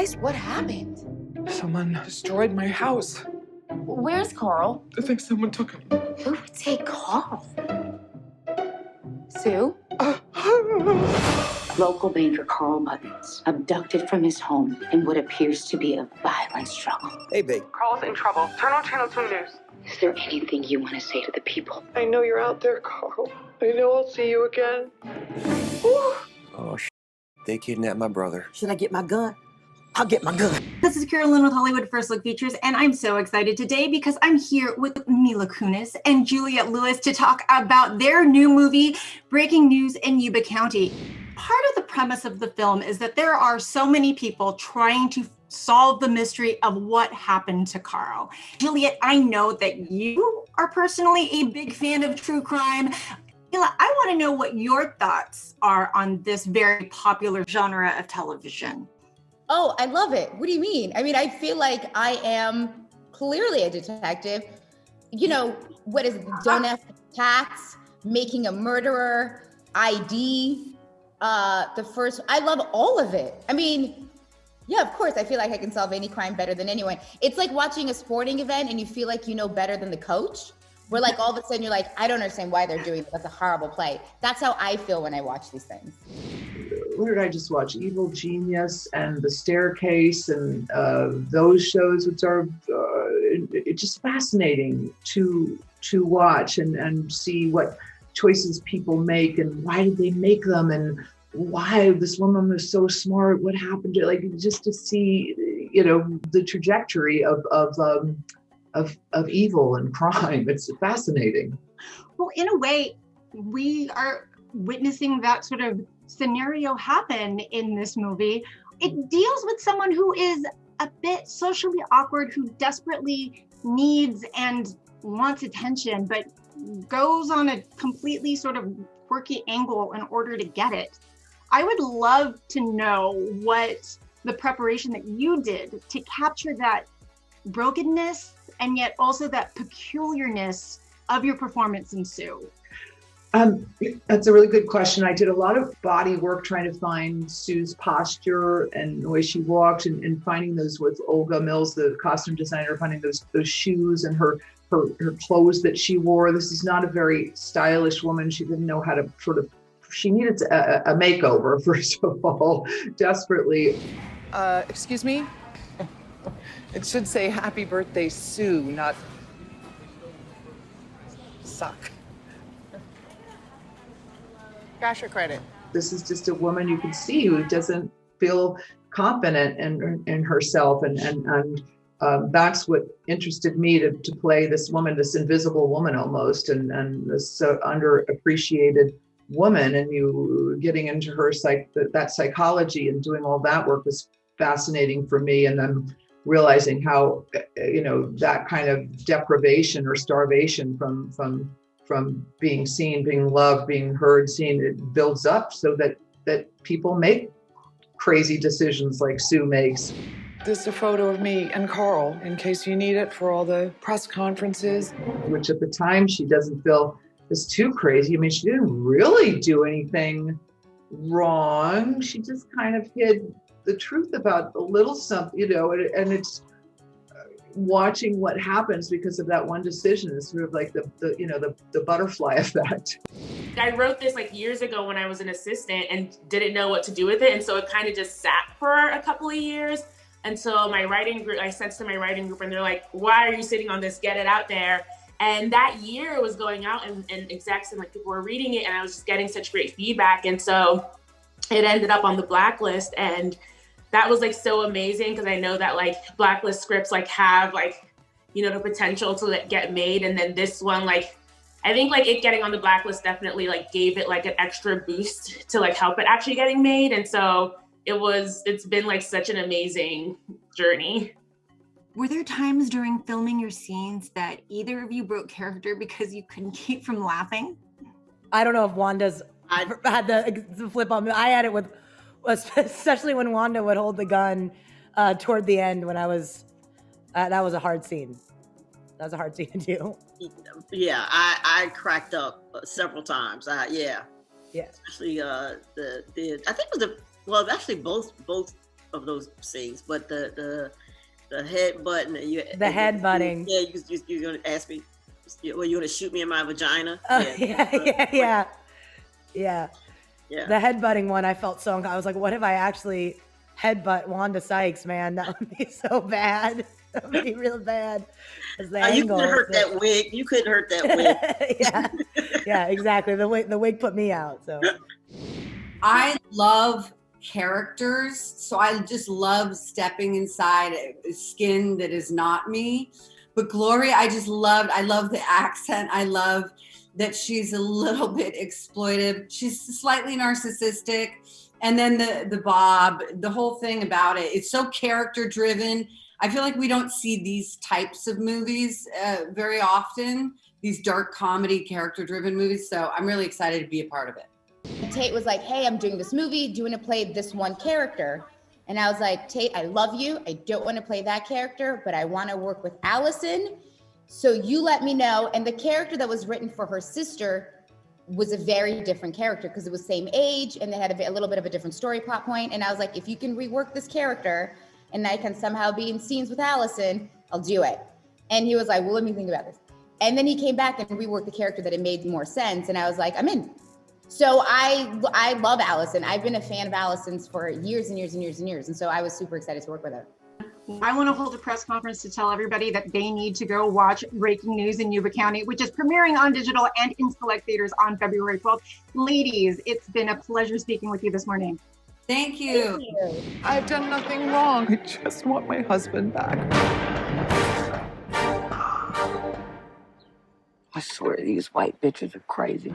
Louis, what happened? Someone destroyed my house. Where's Carl? I think someone took him. Who would take Carl? Sue? Local banker Carl Buttons, abducted from his home in what appears to be a violent struggle. Hey, babe. Carl's in trouble. Turn on Channel 2 News. Is there anything you want to say to the people? I know you're out there, Carl. I know I'll see you again. Oh, they kidnapped my brother. Should I get my gun? I'll get my gun. This is KIYRA LYNN with Hollywood First Look Features, and I'm so excited today because I'm here with MILA KUNIS and Juliette to talk about their new movie, Breaking News in Yuba County. Part of the premise of the film is that there are so many people trying to solve the mystery of what happened to Carl. Juliette, I know that you are personally a big fan of true crime. Mila, I want to know what your thoughts are on this very popular genre of television. Oh, I love it. What do you mean? I mean, I feel like I am clearly a detective. You know, what is it? Don't ask cats, making a murderer, ID, I love all of it. I mean, yeah, of course, I feel like I can solve any crime better than anyone. It's like watching a sporting event and you feel like you know better than the coach. Where like all of a sudden you're like, I don't understand why they're doing that. That's a horrible play. That's how I feel when I watch these things. What did I just watch? Evil Genius and The Staircase and those shows, which are it's just fascinating to watch and see what choices people make and why did they make them and why this woman was so smart. What happened to like just to see the trajectory of evil and crime. It's fascinating. Well, in a way, we are witnessing that sort of scenario happen in this movie. It deals with someone who is a bit socially awkward, who desperately needs and wants attention, but goes on a completely sort of quirky angle in order to get it. I would love to know what the preparation that you did to capture that brokenness and yet also that peculiarness of your performance in Sue. That's a really good question. I did a lot of body work trying to find Sue's posture and the way she walked and finding those with Olga Mills, the costume designer, finding those shoes and her clothes that she wore. This is not a very stylish woman. She didn't know how to she needed a makeover, first of all, desperately. Excuse me? It should say happy birthday, Sue, not suck. Cash or credit? This is just a woman you can see who doesn't feel confident in herself. And that's what interested me to play this woman, this invisible woman almost, and this underappreciated woman. And you getting into her that psychology and doing all that work was fascinating for me. And then realizing how, that kind of deprivation or starvation from being seen, being loved, being heard, seen, it builds up so that people make crazy decisions like Sue makes. This is a photo of me and Carl, in case you need it for all the press conferences. Which at the time she doesn't feel is too crazy. I mean, she didn't really do anything wrong. She just kind of hid the truth about a little something, and it's watching what happens because of that one decision is sort of like the butterfly effect. I wrote this like years ago when I was an assistant and didn't know what to do with it. And so it kind of just sat for a couple of years. And so my writing group, I sent to my writing group and they're like, why are you sitting on this? Get it out there. And that year it was going out and execs and like people were reading it and I was just getting such great feedback. And so it ended up on the blacklist, and that was like so amazing because I know that like blacklist scripts like have like, the potential to like, get made. And then this one, like, I think like it getting on the blacklist definitely like gave it like an extra boost to like help it actually getting made. And so it's been like such an amazing journey. Were there times during filming your scenes that either of you broke character because you couldn't keep from laughing? I don't know if Wanda's had the flip on me. I had it with, especially when Wanda would hold the gun toward the end when I was, that was a hard scene. That was a hard scene to do. Yeah, I cracked up several times. Yeah. Yeah. Especially I think it was actually both of those scenes, but the head button. The head butting. Yeah, you're gonna ask me. Well, you gonna shoot me in my vagina? Oh, yeah. The headbutting one, I felt so uncomfortable. I was like, what if I actually headbutt Wanda Sykes, man? That would be so bad. That would be real bad. You couldn't hurt that wig. You couldn't hurt that wig. yeah, exactly. The wig put me out. So I love characters, so I just love stepping inside a skin that is not me. But Gloria, I love the accent. I love that she's a little bit exploitive. She's slightly narcissistic. And then the Bob, the whole thing about it, it's so character driven. I feel like we don't see these types of movies very often, these dark comedy character driven movies. So I'm really excited to be a part of it. Tate was like, hey, I'm doing this movie. Do you want to play this one character? And I was like, Tate, I love you. I don't want to play that character, but I want to work with Allison. So you let me know. And the character that was written for her sister was a very different character because it was same age and they had a little bit of a different story plot point. And I was like, if you can rework this character and I can somehow be in scenes with Allison, I'll do it. And he was like, well, let me think about this. And then he came back and reworked the character that it made more sense. And I was like, I'm in. So I love Allison. I've been a fan of Allison's for years and years and years and years. And so I was super excited to work with her. I want to hold a press conference to tell everybody that they need to go watch Breaking News in Yuba County, which is premiering on digital and in select theaters on February 12th. Ladies, it's been a pleasure speaking with you this morning. Thank you. I've done nothing wrong. I just want my husband back. I swear these white bitches are crazy.